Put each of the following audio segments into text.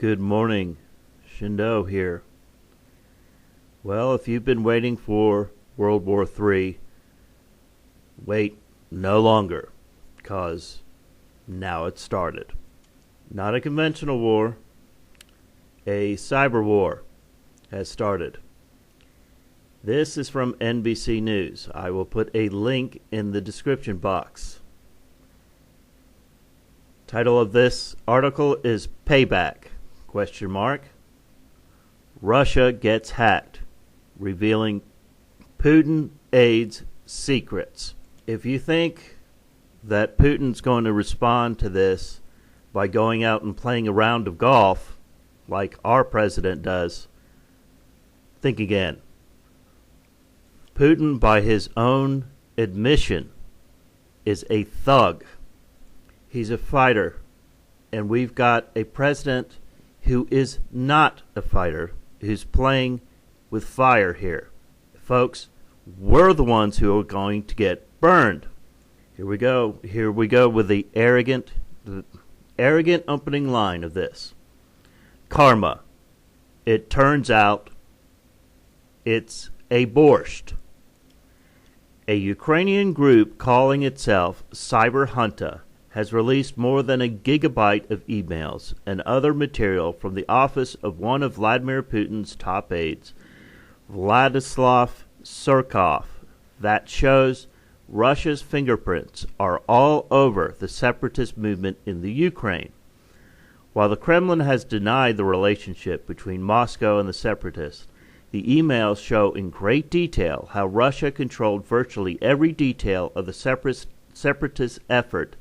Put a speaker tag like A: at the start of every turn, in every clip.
A: Good morning, Shindo here. Well, if you've been waiting for World War III, wait no longer, because now it started. Not a conventional war, a cyber war has started. This is from NBC News. I will put a link in the description box. Title of this article is Payback, ? Russia gets hacked, revealing Putin aides' secrets. If you think that Putin's going to respond to this by going out and playing a round of golf like our president does, think again. Putin, by his own admission, is a thug. He's a fighter, and we've got a president who is not a fighter, who's playing with fire here. Folks, we're the ones who are going to get burned. Here we go with the arrogant opening line of this. Karma. It turns out it's a borscht. A Ukrainian group calling itself Cyber Hunter has released more than a gigabyte of emails and other material from the office of one of Vladimir Putin's top aides, Vladislav Surkov, that shows Russia's fingerprints are all over the separatist movement in the Ukraine. While the Kremlin has denied the relationship between Moscow and the separatists, the emails show in great detail how Russia controlled virtually every detail of the separatist effort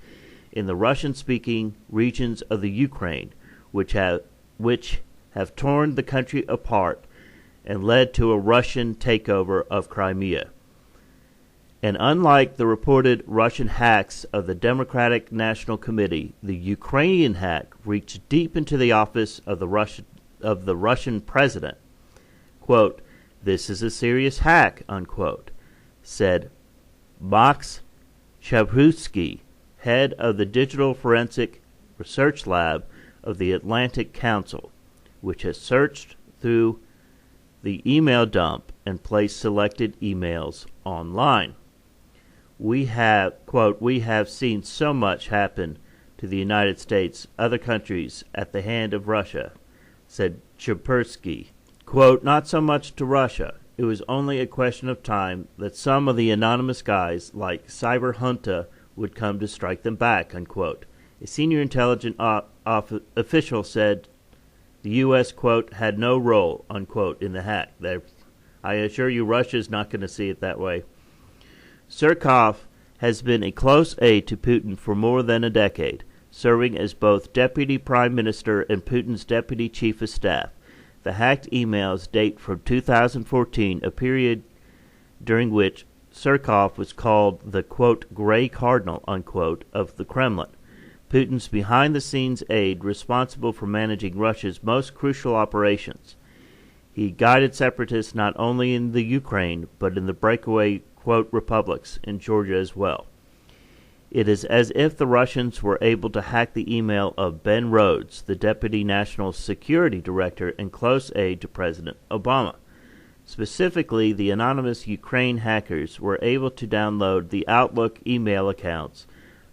A: in the Russian-speaking regions of the Ukraine, which have torn the country apart and led to a Russian takeover of Crimea. And unlike the reported Russian hacks of the Democratic National Committee, the Ukrainian hack reached deep into the office of the Russian president. Quote, "This is a serious hack," unquote, said Max Chabrutsky, head of the Digital Forensic Research Lab of the Atlantic Council, which has searched through the email dump and placed selected emails online. We have seen so much happen to the United States, other countries, at the hand of Russia, said Chabrutsky. Quote, "Not so much to Russia. It was only a question of time that some of the anonymous guys like Cyber Hunter would come to strike them back," unquote. A senior intelligence official said the U.S., quote, "had no role," unquote, in the hack. I assure you Russia's not going to see it that way. Surkov has been a close aide to Putin for more than a decade, serving as both deputy prime minister and Putin's deputy chief of staff. The hacked emails date from 2014, a period during which Surkov was called the, quote, "gray cardinal," unquote, of the Kremlin, Putin's behind-the-scenes aide responsible for managing Russia's most crucial operations. He guided separatists not only in the Ukraine, but in the breakaway, quote, republics in Georgia as well. It is as if the Russians were able to hack the email of Ben Rhodes, the Deputy National Security Director and close aide to President Obama. Specifically, the anonymous Ukraine hackers were able to download the Outlook email accounts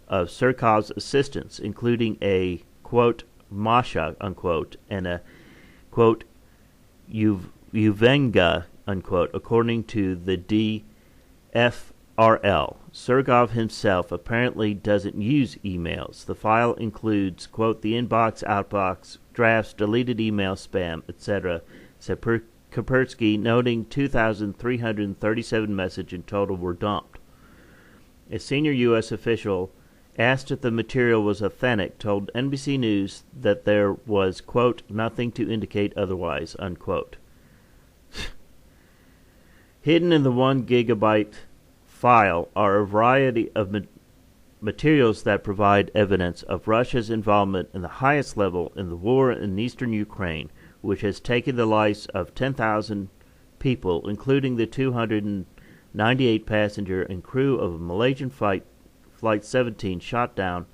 A: of Surkov's assistants, including a, quote, Masha, unquote, and a, quote, Uvenga, unquote, according to the DFRL. Surkov himself apparently doesn't use emails. The file includes, quote, the inbox, outbox, drafts, deleted email, spam, etc., said Kaspersky, noting 2,337 messages in total were dumped. A senior U.S. official, asked if the material was authentic, told NBC News that there was, quote, nothing to indicate otherwise, unquote. Hidden in the 1 gigabyte file are a variety of materials that provide evidence of Russia's involvement in the highest level in the war in eastern Ukraine, which has taken the lives of 10,000 people, including the 298 passenger and crew of a Malaysian Flight 17 shot down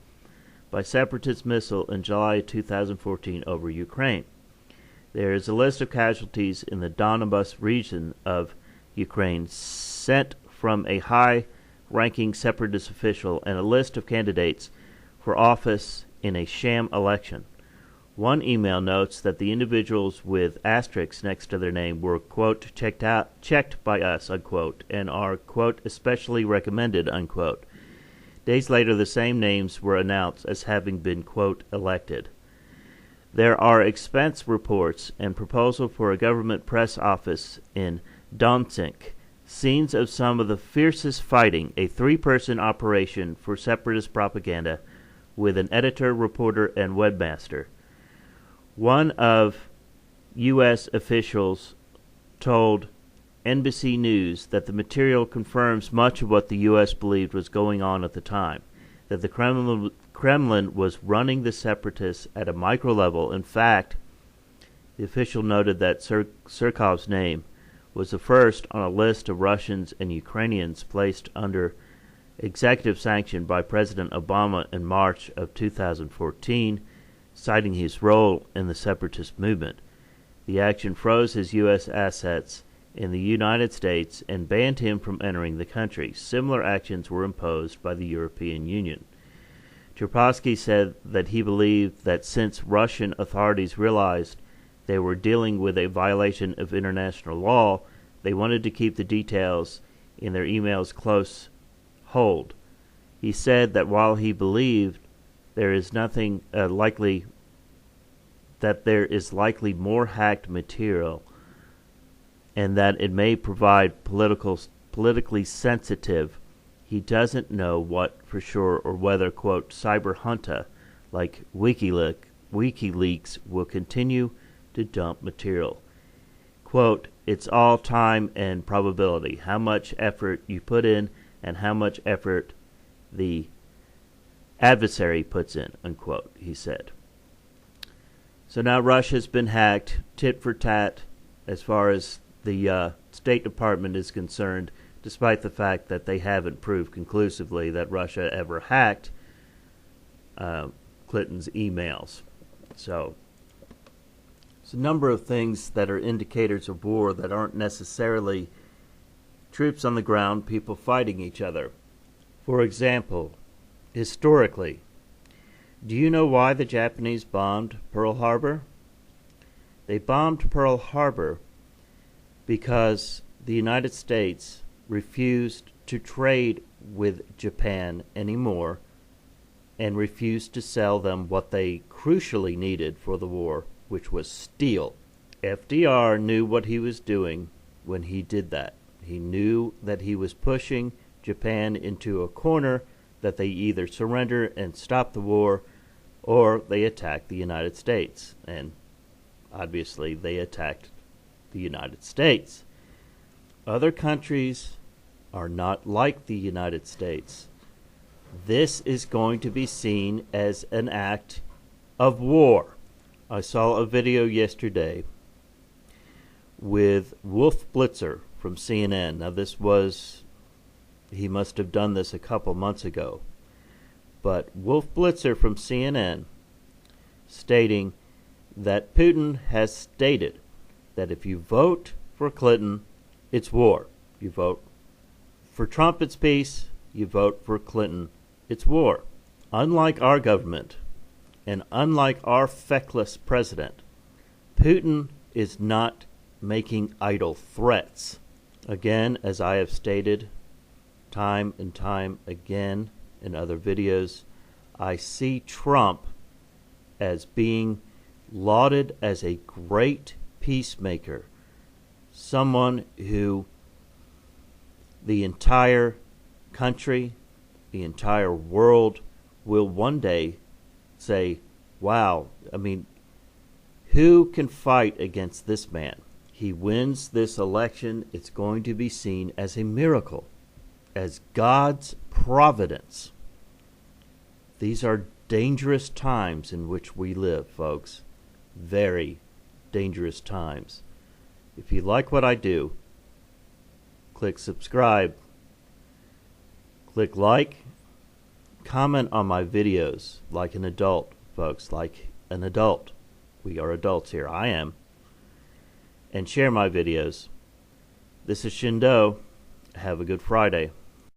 A: by separatist missile in July 2014 over Ukraine. There is a list of casualties in the Donbas region of Ukraine sent from a high-ranking separatist official and a list of candidates for office in a sham election. One email notes that the individuals with asterisks next to their name were, quote, checked by us, unquote, and are, quote, especially recommended, unquote. Days later, the same names were announced as having been, quote, elected. There are expense reports and proposal for a government press office in Donetsk, scenes of some of the fiercest fighting, a three-person operation for separatist propaganda with an editor, reporter, and webmaster. One of U.S. officials told NBC News that the material confirms much of what the U.S. believed was going on at the time, that the Kremlin was running the separatists at a micro level. In fact, the official noted that Surkov's name was the first on a list of Russians and Ukrainians placed under executive sanction by President Obama in March of 2014, citing his role in the separatist movement. The action froze his U.S. assets in the United States and banned him from entering the country. Similar actions were imposed by the European Union. Cherpasky said that he believed that since Russian authorities realized they were dealing with a violation of international law, they wanted to keep the details in their emails close hold. He said that while he believed there is nothing likely more hacked material and that it may prove politically sensitive, he doesn't know what for sure or whether, quote, cyber junta like WikiLeaks will continue to dump material. Quote, it's all time and probability, how much effort you put in and how much effort the adversary puts in, unquote, he said. So now Russia's been hacked, tit for tat, as far as the State Department is concerned, despite the fact that they haven't proved conclusively that Russia ever hacked Clinton's emails. So it's a number of things that are indicators of war that aren't necessarily troops on the ground, people fighting each other. For example, historically, do you know why the Japanese bombed Pearl Harbor? They bombed Pearl Harbor because the United States refused to trade with Japan anymore and refused to sell them what they crucially needed for the war, which was steel. FDR knew what he was doing when he did that. He knew that he was pushing Japan into a corner that they either surrender and stop the war or they attack the United States. And obviously they attacked the United States. Other countries are not like the United States. This is going to be seen as an act of war. I saw a video yesterday with Wolf Blitzer from CNN. Now he must have done this a couple months ago. But Wolf Blitzer from CNN stating that Putin has stated that if you vote for Clinton, it's war. You vote for Trump, it's peace. You vote for Clinton, it's war. Unlike our government, and unlike our feckless president, Putin is not making idle threats. Again, as I have stated time and time again in other videos, I see Trump as being lauded as a great peacemaker, someone who the entire country, the entire world will one day say, wow, I mean, who can fight against this man? He wins this election, it's going to be seen as a miracle, as God's providence. These are dangerous times in which we live, folks. Very dangerous times. If you like what I do, click subscribe, click like, comment on my videos like an adult, folks, like an adult. We are adults here. I am. And share my videos. This is Shindo. Have a good Friday.